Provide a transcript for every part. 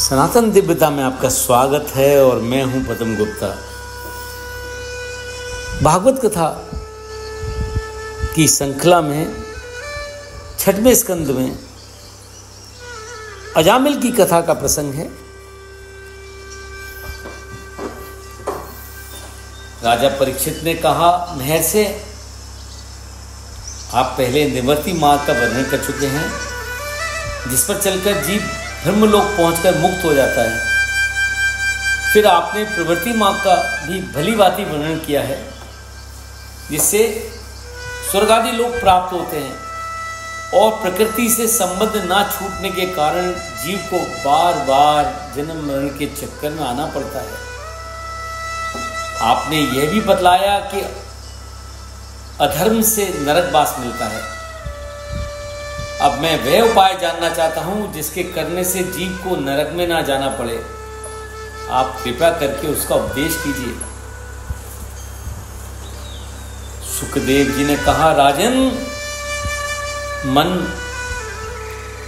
सनातन दिव्यता में आपका स्वागत है और मैं हूं पद्म गुप्ता। भागवत कथा की श्रृंखला में 6वें स्कंद में अजामिल की कथा का प्रसंग है। राजा परीक्षित ने कहा, नहर से आप पहले निवर्ती मार्ग का वर्णन कर चुके हैं, जिस पर चलकर जीव ब्रह्मलोक पहुंचकर मुक्त हो जाता है। फिर आपने प्रवृत्ति मार्ग का भी भली भांति वर्णन किया है, जिससे स्वर्ग आदि लोक प्राप्त होते हैं और प्रकृति से संबंध ना छूटने के कारण जीव को बार बार जन्म मरण के चक्कर में आना पड़ता है। आपने यह भी बतलाया कि अधर्म से नरकवास मिलता है। अब मैं वह उपाय जानना चाहता हूं जिसके करने से जीव को नरक में ना जाना पड़े। आप कृपा करके उसका उपदेश कीजिए। सुखदेव जी ने कहा, राजन,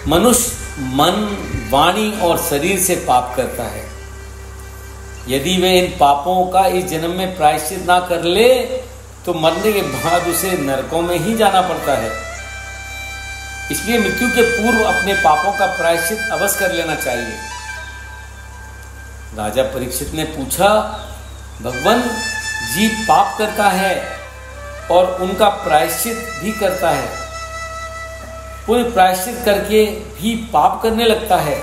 मनुष्य मन, वाणी और शरीर से पाप करता है। यदि वह इन पापों का इस जन्म में प्रायश्चित ना कर ले तो मरने के बाद उसे नरकों में ही जाना पड़ता है। इसलिए मृत्यु के पूर्व अपने पापों का प्रायश्चित अवश्य कर लेना चाहिए। राजा परीक्षित ने पूछा, भगवान, जीव पाप करता है और उनका प्रायश्चित भी करता है, पुण्य प्रायश्चित करके भी पाप करने लगता है,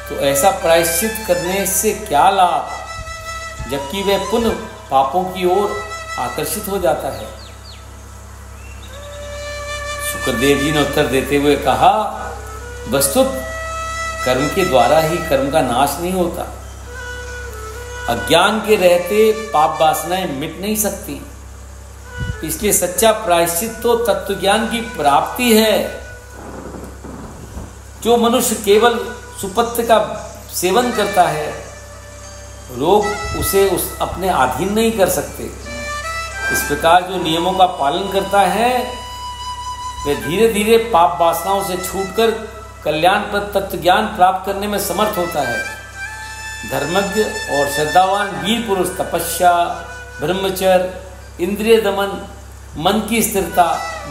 तो ऐसा प्रायश्चित करने से क्या लाभ, जबकि वह पुण्य पापों की ओर आकर्षित हो जाता है। सुखदेव जी ने उत्तर देते हुए कहा, वस्तुत कर्म के द्वारा ही कर्म का नाश नहीं होता। अज्ञान के रहते पाप वासनाएं मिट नहीं सकती। इसलिए सच्चा प्रायश्चित तो तत्व ज्ञान की प्राप्ति है। जो मनुष्य केवल सुपथ्य का सेवन करता है, लोग उसे अपने अधीन नहीं कर सकते। इस प्रकार जो नियमों का पालन करता है, वह धीरे धीरे पाप वासनाओं से छूटकर कल्याणप्रद तत्व ज्ञान प्राप्त करने में समर्थ होता है। धर्मज्ञ और श्रद्धावान वीर पुरुष तपस्या, ब्रह्मचर्य, इंद्रिय दमन, मन की स्थिरता,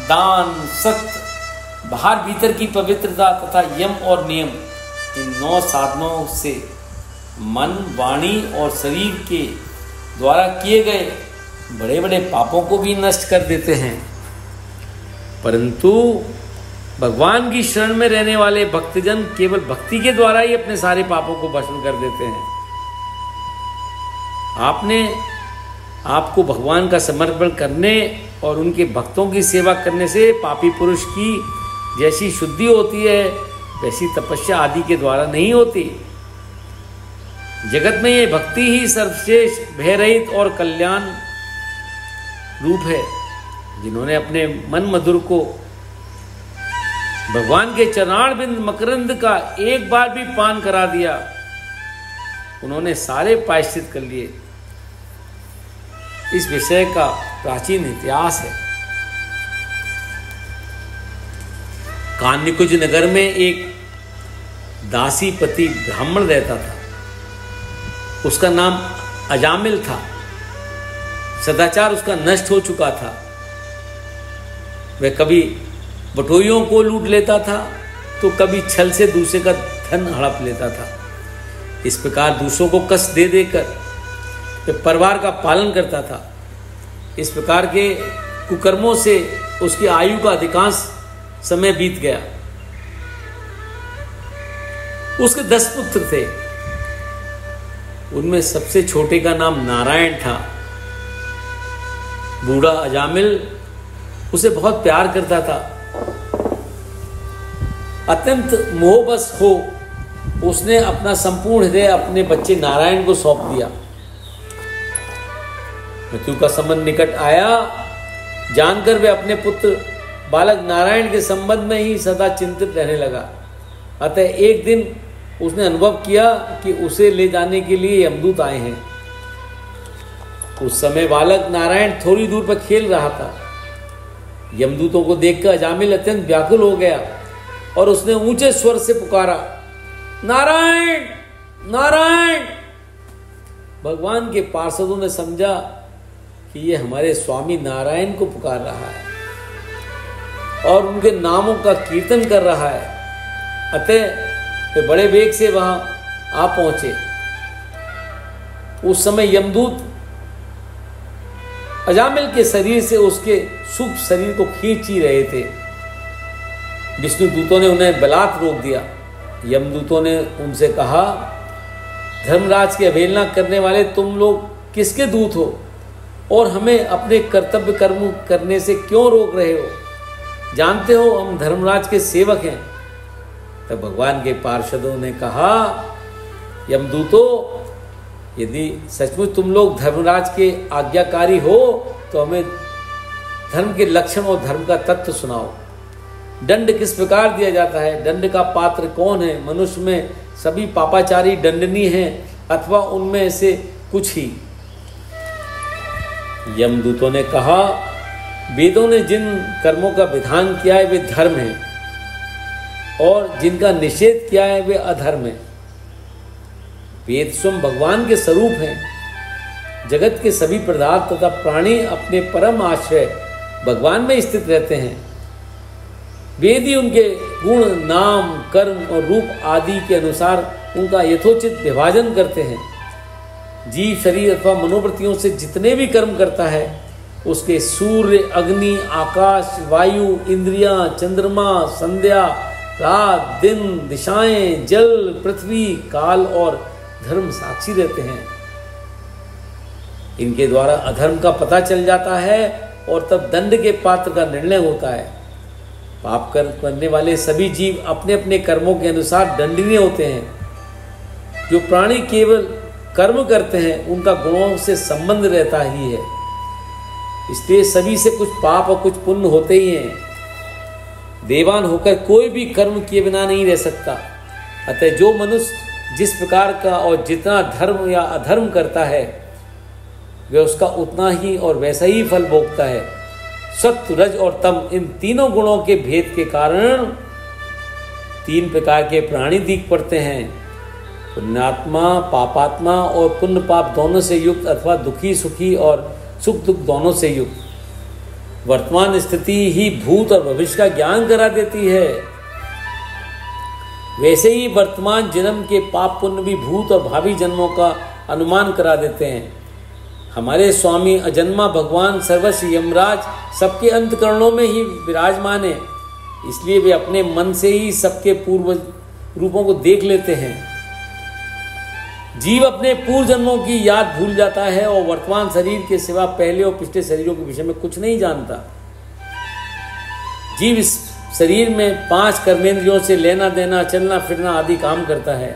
दान, सत्य, बाहर भीतर की पवित्रता तथा यम और नियम, इन 9 साधनों से मन, वाणी और शरीर के द्वारा किए गए बड़े बड़े पापों को भी नष्ट कर देते हैं। परंतु भगवान की शरण में रहने वाले भक्तजन केवल भक्ति के द्वारा ही अपने सारे पापों को भस्म कर देते हैं। आपको भगवान का समर्पण करने और उनके भक्तों की सेवा करने से पापी पुरुष की जैसी शुद्धि होती है, वैसी तपस्या आदि के द्वारा नहीं होती। जगत में ये भक्ति ही सर्वश्रेष्ठ, भयरहित और कल्याण रूप है। जिन्होंने अपने मन मधुर को भगवान के चरणारविंद मकरंद का एक बार भी पान करा दिया, उन्होंने सारे प्रायश्चित कर लिए। इस विषय का प्राचीन इतिहास है। कान्यकुज नगर में एक दासीपति ब्राह्मण रहता था। उसका नाम अजामिल था। सदाचार उसका नष्ट हो चुका था। वह कभी बटोइयों को लूट लेता था तो कभी छल से दूसरे का धन हड़प लेता था। इस प्रकार दूसरों को कष्ट दे देकर वह परिवार का पालन करता था। इस प्रकार के कुकर्मों से उसकी आयु का अधिकांश समय बीत गया। उसके 10 पुत्र थे। उनमें सबसे छोटे का नाम नारायण था। बूढ़ा अजामिल उसे बहुत प्यार करता था। अत्यंत मोहबस हो उसने अपना संपूर्ण हृदय अपने बच्चे नारायण को सौंप दिया। मृत्यु का संबंध निकट आया जानकर वह अपने पुत्र बालक नारायण के संबंध में ही सदा चिंतित रहने लगा। अतः एक दिन उसने अनुभव किया कि उसे ले जाने के लिए यमदूत आए हैं। उस समय बालक नारायण थोड़ी दूर पर खेल रहा था। यमदूतों को देखकर अजामिल अत्यंत व्याकुल हो गया और उसने ऊंचे स्वर से पुकारा, नारायण नारायण। भगवान के पार्षदों ने समझा कि ये हमारे स्वामी नारायण को पुकार रहा है और उनके नामों का कीर्तन कर रहा है। अतः वे बड़े वेग से वहां आ पहुंचे। उस समय यमदूत अजामिल के शरीर से उसके शुभ शरीर को खींच ही रहे थे। विष्णु दूतों ने उन्हें बलात् रोक दिया। यमदूतों ने उनसे कहा, धर्मराज की अवहेलना करने वाले तुम लोग किसके दूत हो और हमें अपने कर्तव्य कर्म करने से क्यों रोक रहे हो? जानते हो हम धर्मराज के सेवक हैं। तब भगवान के पार्षदों ने कहा, यमदूतों, यदि सचमुच तुम लोग धर्मराज के आज्ञाकारी हो तो हमें धर्म के लक्षण और धर्म का तत्व सुनाओ। दंड किस प्रकार दिया जाता है? दंड का पात्र कौन है? मनुष्य में सभी पापाचारी दंडनीय हैं अथवा उनमें से कुछ ही? यमदूतों ने कहा, वेदों ने जिन कर्मों का विधान किया है वे धर्म है और जिनका निषेध किया है वे अधर्म है। वेद स्वयं भगवान के स्वरूप हैं। जगत के सभी पदार्थ तथा प्राणी अपने परम आश्रय भगवान में स्थित रहते हैं। वेद ही उनके गुण, नाम, कर्म और रूप आदि के अनुसार उनका यथोचित विभाजन करते हैं। जीव शरीर अथवा मनोवृत्तियों से जितने भी कर्म करता है उसके सूर्य, अग्नि, आकाश, वायु, इंद्रियां, चंद्रमा, संध्या, रात, दिन, दिशाएं, जल, पृथ्वी, काल और धर्म साक्षी रहते हैं। इनके द्वारा अधर्म का पता चल जाता है और तब दंड के पात्र का निर्णय होता है। पाप करने वाले सभी जीव अपने अपने कर्मों के अनुसार दंडनीय होते हैं। जो प्राणी केवल कर्म करते हैं उनका गुणों से संबंध रहता ही है, इसलिए सभी से कुछ पाप और कुछ पुण्य होते ही हैं। देवान होकर कोई भी कर्म किए बिना नहीं रह सकता। अतः जो मनुष्य जिस प्रकार का और जितना धर्म या अधर्म करता है वह उसका उतना ही और वैसा ही फल भोगता है। सत्व, रज और तम इन तीनों गुणों के भेद के कारण तीन प्रकार के प्राणी दिख पड़ते हैं। पुण्यात्मा, पापात्मा और पुण्य पाप दोनों से युक्त अथवा दुखी सुखी और सुख दुख दोनों से युक्त। वर्तमान स्थिति ही भूत और भविष्य का ज्ञान करा देती है। वैसे ही वर्तमान जन्म के पाप पुण्य भी भूत और भावी जन्मों का अनुमान करा देते हैं। हमारे स्वामी अजन्मा भगवान सर्वस्व यमराज सबके अंतकरणों में ही विराजमान है, इसलिए वे अपने मन से ही सबके पूर्व रूपों को देख लेते हैं। जीव अपने पूर्व जन्मों की याद भूल जाता है और वर्तमान शरीर के सिवा पहले और पिछले शरीरों के विषय में कुछ नहीं जानता। जीव इस शरीर में 5 कर्मेंद्रियों से लेना देना, चलना फिरना आदि काम करता है।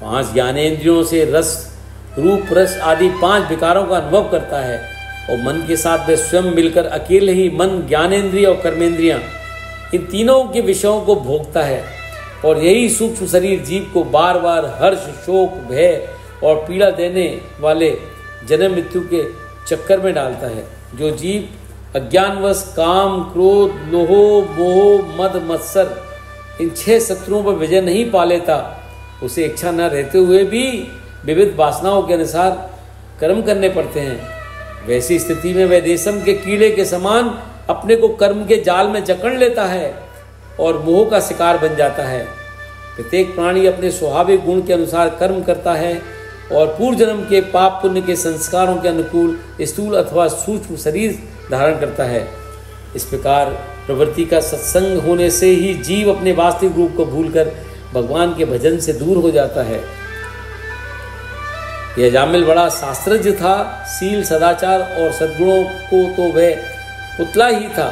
5 ज्ञानेंद्रियों से रस, रूप, रस आदि 5 विकारों का अनुभव करता है और मन के साथ वे स्वयं मिलकर अकेले ही मन, ज्ञानेंद्रिय और कर्मेंद्रियां इन तीनों के विषयों को भोगता है। और यही सूक्ष्म शरीर जीव को बार बार हर्ष, शोक, भय और पीड़ा देने वाले जन्म मृत्यु के चक्कर में डालता है। जो जीव अज्ञानवश काम, क्रोध, लोह, मोह, मद, मत्सर इन 6 शत्रुओं पर विजय नहीं पा लेता, उसे इच्छा न रहते हुए भी विविध वासनाओं के अनुसार कर्म करने पड़ते हैं। वैसी स्थिति में वह रेशम के कीड़े के समान अपने को कर्म के जाल में जकड़ लेता है और मोह का शिकार बन जाता है। प्रत्येक प्राणी अपने स्वाभाविक गुण के अनुसार कर्म करता है और पूर्व जन्म के पाप पुण्य के संस्कारों के अनुकूल स्थूल अथवा सूक्ष्म शरीर धारण करता है। इस प्रकार प्रवृत्ति का सत्संग होने से ही जीव अपने वास्तविक रूप को भूलकर भगवान के भजन से दूर हो जाता है। यह अजामिल बड़ा शास्त्रज्ञ था। शील, सदाचार और सद्गुणों को तो वह पुतला ही था।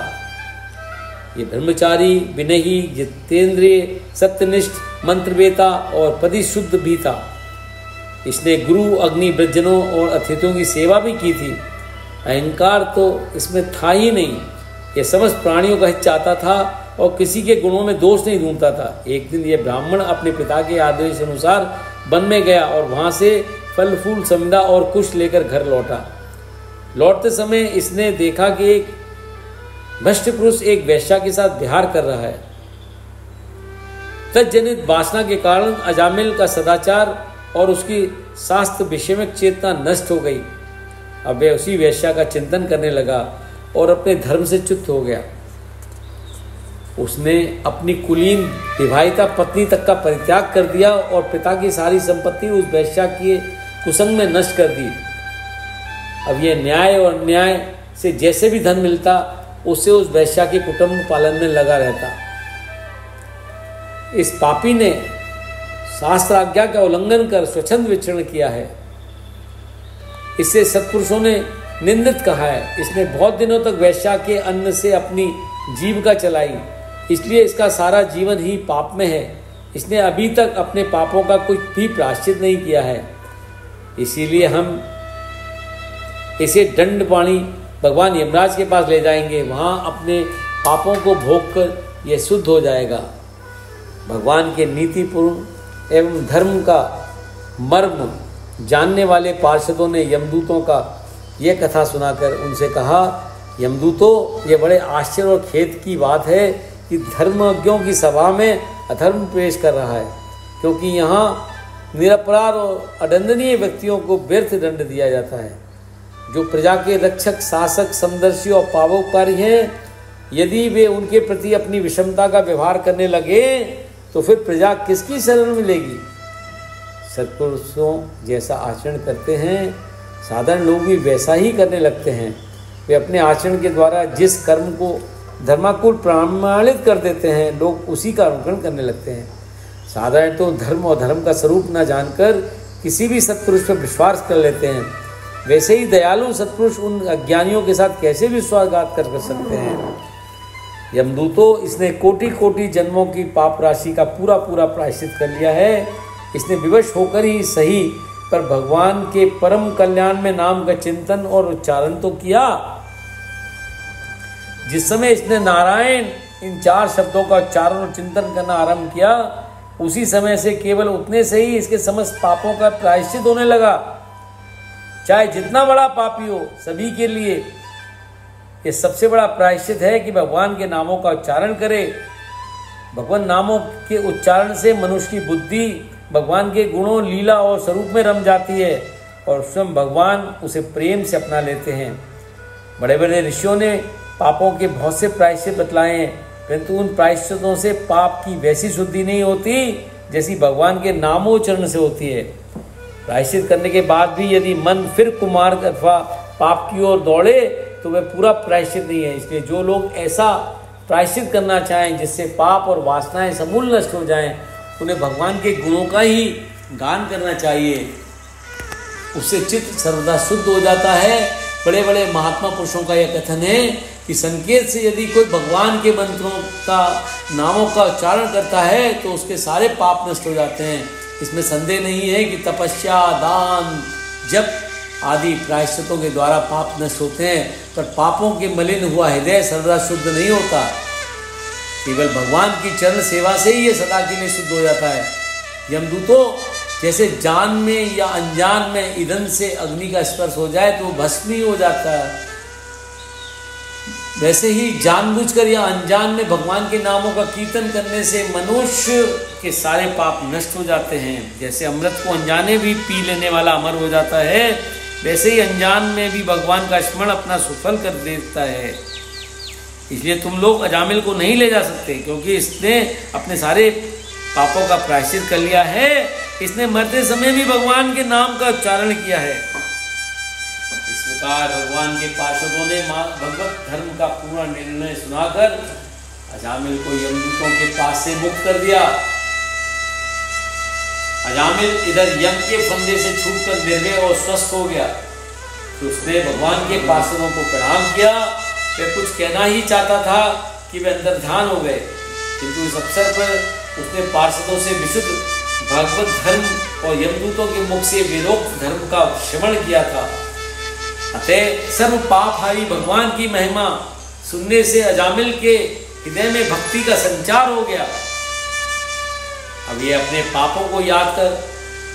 ये ब्रह्मचारी, विनयी, जितेंद्रिय, सत्यनिष्ठ, मंत्रवेता और पदिशुद्ध भी था। इसने गुरु, अग्नि, वृज्जनों और अतिथियों की सेवा भी की थी। अहंकार तो इसमें था ही नहीं। यह समस्त प्राणियों का हित चाहता था और किसी के गुणों में दोष नहीं ढूंढता था। एक दिन यह ब्राह्मण अपने पिता के आदेश अनुसार वन में गया और वहां से फल फूल, समिधा और कुश लेकर घर लौटा। लौटते समय इसने देखा कि एक भ्रष्ट पुरुष एक वेश्या के साथ विहार कर रहा है। तज्जनित वासना के कारण अजामिल का सदाचार और उसकी शास्त्र विषयक चेतना नष्ट हो गई। अब वह उसी वेश्या का चिंतन करने लगा और अपने धर्म से च्युत हो गया। उसने अपनी कुलीन विवाहिता पत्नी तक का परित्याग कर दिया और पिता की सारी संपत्ति उस वेश्या के कुसंग में नष्ट कर दी। अब यह न्याय और अन्याय से जैसे भी धन मिलता उससे उस वेश्या के कुटुंब पालन में लगा रहता। इस पापी ने शास्त्र आज्ञा का उल्लंघन कर स्वच्छंद विचरण किया है। इसे सत्पुरुषों ने निंदित कहा है। इसने बहुत दिनों तक वेश्या के अन्न से अपनी जीविका चलाई, इसलिए इसका सारा जीवन ही पाप में है। इसने अभी तक अपने पापों का कुछ भी प्रायश्चित नहीं किया है। इसीलिए हम इसे दंडपाणी भगवान यमराज के पास ले जाएंगे। वहाँ अपने पापों को भोग कर यह शुद्ध हो जाएगा। भगवान के नीतिपूर्ण एवं धर्म का मर्म जानने वाले पार्षदों ने यमदूतों का यह कथा सुनाकर उनसे कहा, यमदूतों, ये बड़े आश्चर्य और खेद की बात है कि धर्मज्ञों की सभा में अधर्म पेश कर रहा है, क्योंकि यहाँ निरपराध और अदंडनीय व्यक्तियों को व्यर्थ दंड दिया जाता है। जो प्रजा के रक्षक, शासक, समदर्शी और पावोपकारी हैं, यदि वे उनके प्रति अपनी विषमता का व्यवहार करने लगे तो फिर प्रजा किसकी शरण मिलेगी। सत्पुरुषों जैसा आचरण करते हैं, साधारण लोग भी वैसा ही करने लगते हैं। वे अपने आचरण के द्वारा जिस कर्म को धर्माकुल प्रमाणित कर देते हैं, लोग उसी का अनुकरण करने लगते हैं। साधारण तो धर्म और धर्म का स्वरूप न जानकर किसी भी सत्पुरुष पर विश्वास कर लेते हैं। वैसे ही दयालु सत्पुरुष उन अज्ञानियों के साथ कैसे विश्वासघात कर सकते हैं। यमदूतों, इसने कोटि कोटि जन्मों की पाप राशि का पूरा पूरा प्रायश्चित कर लिया है। इसने विवश होकर ही सही, पर भगवान के परम कल्याण में नाम का चिंतन और उच्चारण तो किया। जिस समय इसने नारायण इन 4 शब्दों का उच्चारण और चिंतन करना आरंभ किया, उसी समय से केवल उतने से ही इसके समस्त पापों का प्रायश्चित होने लगा। चाहे जितना बड़ा पापी हो, सभी के लिए ये सबसे बड़ा प्रायश्चित है कि भगवान के नामों का उच्चारण करे। भगवान नामों के उच्चारण से मनुष्य की बुद्धि भगवान के गुणों, लीला और स्वरूप में रम जाती है और स्वयं भगवान उसे प्रेम से अपना लेते हैं। बड़े बड़े ऋषियों ने पापों के बहुत से प्रायश्चित बतलाए हैं, परंतु उन प्रायश्चितों से पाप की वैसी शुद्धि नहीं होती जैसी भगवान के नामोच्चारण से होती है। प्रायश्चित करने के बाद भी यदि मन फिर कुमार्ग अथवा पाप की ओर दौड़े तो वह पूरा प्रायश्चित नहीं है। इसलिए जो लोग ऐसा प्रायश्चित करना चाहें जिससे पाप और वासनाएं समूल नष्ट हो जाएं, उन्हें भगवान के गुणों का ही गान करना चाहिए। उससे चित्त सर्वदा शुद्ध हो जाता है। बड़े बड़े महात्मा पुरुषों का यह कथन है कि संकेत से यदि कोई भगवान के मंत्रों का, नामों का उच्चारण करता है तो उसके सारे पाप नष्ट हो जाते हैं। इसमें संदेह नहीं है कि तपस्या, दान, जप आदि प्रायश्चितों के द्वारा पाप नष्ट होते हैं, पर पापों के मलिन हुआ हृदय सर्वदा शुद्ध नहीं होता। केवल भगवान की चरण सेवा से ही ये सदा के लिए शुद्ध हो जाता है। यमदूतों, जैसे जान में या अनजान में ईंधन से अग्नि का स्पर्श हो जाए तो भस्म ही हो जाता है, वैसे ही जानबूझकर या अनजान में भगवान के नामों का कीर्तन करने से मनुष्य के सारे पाप नष्ट हो जाते हैं। जैसे अमृत को अनजाने भी पी लेने वाला अमर हो जाता है, वैसे ही अनजान में भी भगवान का स्मरण अपना सुफल कर देता है। इसलिए तुम लोग अजामिल को नहीं ले जा सकते, क्योंकि इसने अपने सारे पापों का प्रायश्चित कर लिया है। इसने मरते समय भी भगवान के नाम का उच्चारण किया है। इस प्रकार भगवान के पार्षदों ने भगवत धर्म का पूरा निर्णय सुनाकर अजामिल को यमदूतों के पास से मुक्त कर दिया। अजामिल इधर यम के फंदे से छूटकर निर्भय और स्वस्थ हो गया। तो उसने भगवान के पार्षदों को प्रणाम किया। वह कुछ कहना ही चाहता था कि वे अंदर ध्यान हो गए, किंतु इस अवसर पर उसने पार्षदों से विशुद्ध भागवत धर्म और यमदूतों के मुख से विरोक्त धर्म का श्रवण किया था। अतः सर्व पापहारी भगवान की महिमा सुनने से अजामिल के हृदय में भक्ति का संचार हो गया। अब ये अपने पापों को याद कर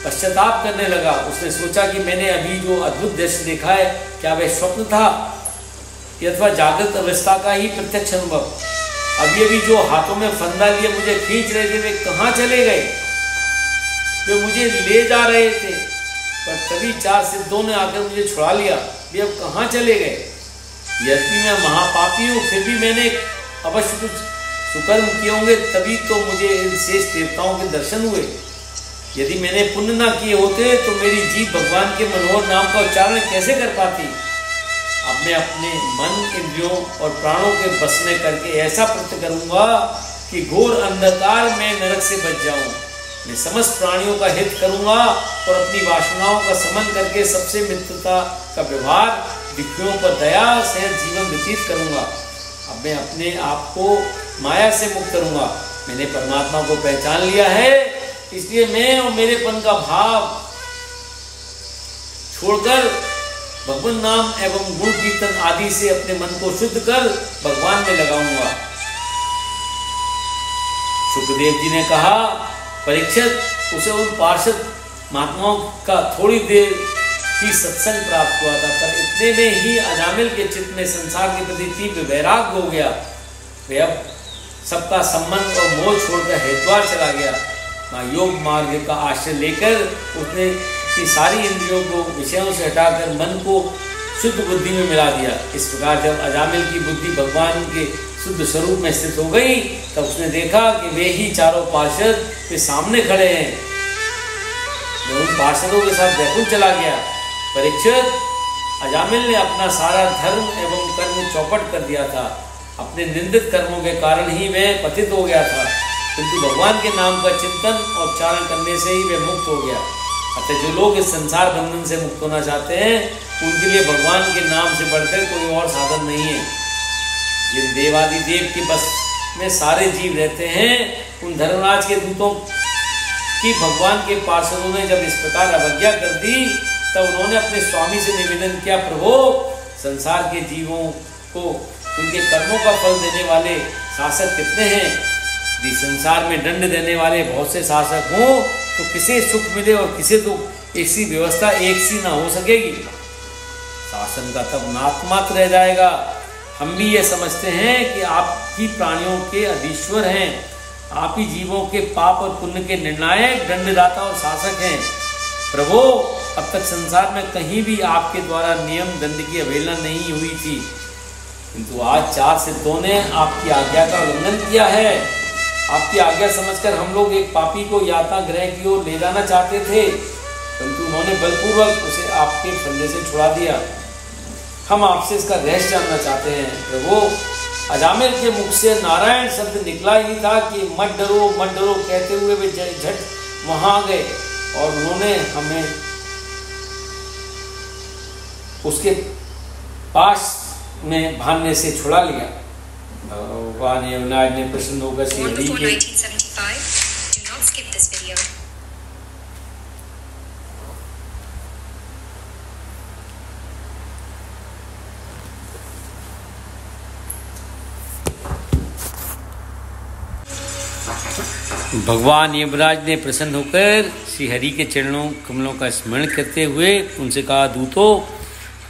पश्चाताप करने लगा। उसने सोचा कि मैंने अभी जो अद्भुत दृश्य देखा है, क्या वह स्वप्न था अथवा जागृत अवस्था का ही प्रत्यक्ष अनुभव। अभी अभी जो हाथों में फंदा लिए मुझे खींच रहे थे वे कहाँ चले गए? वे मुझे ले जा रहे थे, पर तभी 4 सिद्धों ने आकर मुझे छुड़ा लिया। वे अब कहाँ चले गए? यद्यपि मैं महापापी हूँ, फिर भी मैंने अवश्य कुछ सुकर्म किए होंगे, तभी तो मुझे इन शेष देवताओं के दर्शन हुए। यदि मैंने पुण्य ना किए होते तो मेरी जीभ भगवान के मनोहर नाम का उच्चारण कैसे कर पाती? अब मैं अपने मन, इंद्रियों और प्राणों के बस में करके ऐसा प्रयत्न करूंगा कि घोर अंधकार में नरक से बच जाऊं। मैं समस्त प्राणियों का हित करूंगा और अपनी वासनाओं का समन करके सबसे मित्रता का व्यवहार, विषयों पर दया से जीवन व्यतीत करूंगा। अब मैं अपने आप को माया से मुक्त करूंगा। मैंने परमात्मा को पहचान लिया है, इसलिए मैं और मेरेपन का भाव छोड़कर भगवान नाम एवं गुण कीर्तन आदि से अपने मन को शुद्ध कर भगवान में लगाऊंगा। सुखदेव जी ने कहा, परीक्षित, उसे उन पार्षद महात्माओं का थोड़ी देर ही सत्संग प्राप्त हुआ था, पर इतने में ही अजामिल के चित्त में संसार के प्रति तीव्र वैराग्य हो गया। वे अब सबका संबंध और मोह छोड़कर हरिद्वार चला गया। योग मार्ग का आश्रय लेकर उसने की सारी इंद्रियों को विषयों से हटाकर मन को शुद्ध बुद्धि में मिला दिया। इस प्रकार जब अजामिल की बुद्धि भगवान के शुद्ध स्वरूप में स्थित हो गई, तब उसने देखा कि वे ही चारों पार्षद के सामने खड़े हैं। वह उन पार्षदों के साथ बैकुंठ चला गया। परीक्षित, अजामिल ने अपना सारा धर्म एवं कर्म चौपट कर दिया था। अपने निंदित कर्मों के कारण ही वह पतित हो गया था, किंतु भगवान के नाम का चिंतन और उच्चारण करने से ही वह मुक्त हो गया। अतः जो लोग इस संसार बंधन से मुक्त होना चाहते हैं, उनके लिए भगवान के नाम से बढ़कर कोई और साधन नहीं है। जिन देवादि देव के बस में सारे जीव रहते हैं, उन धर्मराज के दूतों की भगवान के पार्षदों ने जब इस प्रकार अवज्ञा कर दी, तब उन्होंने अपने स्वामी से निवेदन किया, प्रभु, संसार के जीवों को उनके कर्मों का फल देने वाले शासक कितने हैं? यदि संसार में दंड देने वाले बहुत से शासक हों, तो किसे सुख मिले और किसे तो ऐसी व्यवस्था एक सी ना हो सकेगी। शासन का तब नाथ मात्र रह जाएगा। हम भी ये समझते हैं कि आप ही प्राणियों के अधीश्वर हैं, आप ही जीवों के पाप और पुण्य के निर्णायक, दंडदाता और शासक हैं। प्रभु, अब तक संसार में कहीं भी आपके द्वारा नियम दंड की अवहेलना नहीं हुई थी, किंतु आज 4 सिद्धों ने आपकी आज्ञा का उल्लंघन किया है। आपकी आज्ञा समझकर हम लोग एक पापी को यातना गृह की ओर ले जाना चाहते थे, परंतु उन्होंने बलपूर्वक उसे आपके फंदे से छुड़ा दिया। हम आपसे इसका रहस्य जानना चाहते हैं। प्रभु, अजामिल के मुख से नारायण शब्द निकला ही था कि मत डरो मत डरो कहते हुए वे झट वहां आ गए और उन्होंने हमें उसके पास में भानने से छुड़ा लिया। भगवान यमुनाज ने प्रसन्न होकर श्री हरि के भगवान यमराज ने प्रसन्न होकर श्री हरि के चरणों कमलों का स्मरण करते हुए उनसे कहा, दूतों,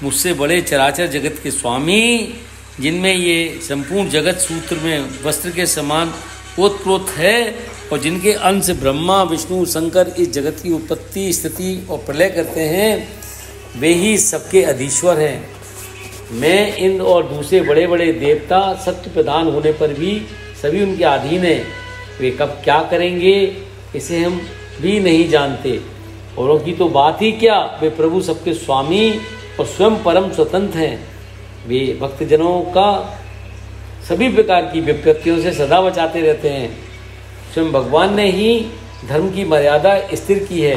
मुझसे बड़े चराचर जगत के स्वामी, जिनमें ये संपूर्ण जगत सूत्र में वस्त्र के समान ओतप्रोत है और जिनके अंश ब्रह्मा विष्णु शंकर इस जगत की उत्पत्ति स्थिति और प्रलय करते हैं, वे ही सबके अधीश्वर हैं। मैं इंद्र और दूसरे बड़े बड़े देवता सत्य प्रधान होने पर भी सभी उनके अधीन हैं। वे कब क्या करेंगे इसे हम भी नहीं जानते। औरों की तो बात ही क्या, वे प्रभु सबके स्वामी और स्वयं परम स्वतंत्र हैं। वे भक्तजनों का सभी प्रकार की विपत्तियों से सदा बचाते रहते हैं। स्वयं भगवान ने ही धर्म की मर्यादा स्थिर की है।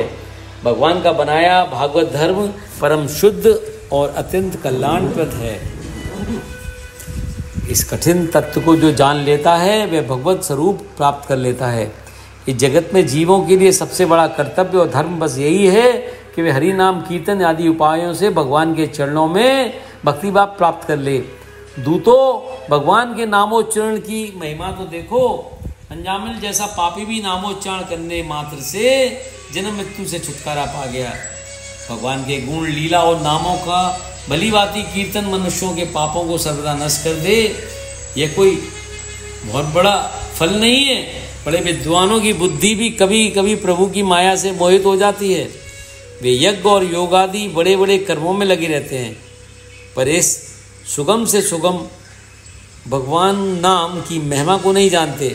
भगवान का बनाया भागवत धर्म परम शुद्ध और अत्यंत कल्याणप्रद है। इस कठिन तत्व को जो जान लेता है, वह भगवत स्वरूप प्राप्त कर लेता है। इस जगत में जीवों के लिए सबसे बड़ा कर्तव्य और धर्म बस यही है कि वे हरि नाम कीर्तन आदि उपायों से भगवान के चरणों में भक्ति भाव प्राप्त कर ले। दूतों, भगवान के नामोच्चारण की महिमा तो देखो। अजामिल जैसा पापी भी नामोच्चारण करने मात्र से जन्म मृत्यु से छुटकारा पा गया। भगवान के गुण लीला और नामों का भली भांति कीर्तन मनुष्यों के पापों को सर्वदा नष्ट कर दे। यह कोई बहुत बड़ा फल नहीं है। बड़े विद्वानों की बुद्धि भी कभी कभी प्रभु की माया से मोहित हो जाती है। वे यज्ञ और योग आदि बड़े बड़े कर्मों में लगे रहते हैं, पर इस सुगम से सुगम भगवान नाम की महिमा को नहीं जानते।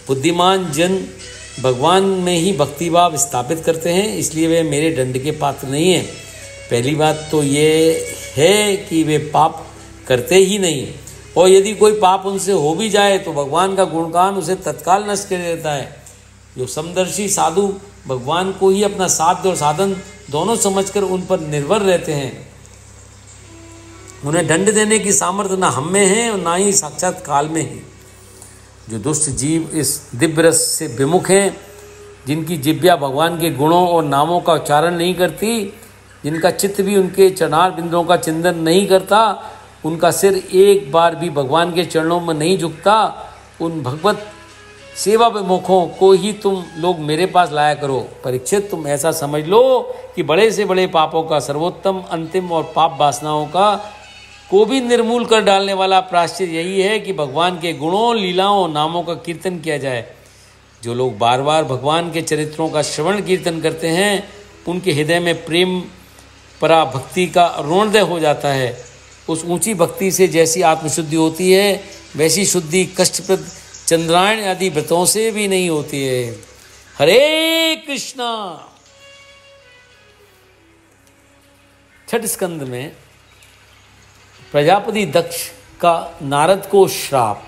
बुद्धिमान जन भगवान में ही भक्तिभाव स्थापित करते हैं, इसलिए वे मेरे दंड के पात्र नहीं हैं। पहली बात तो ये है कि वे पाप करते ही नहीं, और यदि कोई पाप उनसे हो भी जाए तो भगवान का गुणगान उसे तत्काल नष्ट कर देता है। जो समदर्शी साधु भगवान को ही अपना साध्य और साधन दोनों समझकर उन पर निर्भर रहते हैं, उन्हें दंड देने की सामर्थ्य न हम में है और ना ही साक्षात काल में है। जो दुष्ट जीव इस दिव्य रस से विमुख हैं, जिनकी जिह्वा भगवान के गुणों और नामों का उच्चारण नहीं करती, जिनका चित्त भी उनके चरणार बिंदुओं का चिंतन नहीं करता, उनका सिर एक बार भी भगवान के चरणों में नहीं झुकता, उन भगवत सेवा विमुखों को ही तुम लोग मेरे पास लाया करो। परीक्षित, तुम ऐसा समझ लो कि बड़े से बड़े पापों का सर्वोत्तम, अंतिम और पाप वासनाओं का को भी निर्मूल कर डालने वाला प्रायश्चित यही है कि भगवान के गुणों, लीलाओं और नामों का कीर्तन किया जाए। जो लोग बार बार भगवान के चरित्रों का श्रवण कीर्तन करते हैं, उनके हृदय में प्रेम परा भक्ति का अरुणोदय हो जाता है। उस ऊंची भक्ति से जैसी आत्मशुद्धि होती है, वैसी शुद्धि कष्टप्रद चंद्रायण आदि व्रतों से भी नहीं होती है। हरे कृष्णा। छठ स्कंद में प्रजापति दक्ष का नारद को श्राप।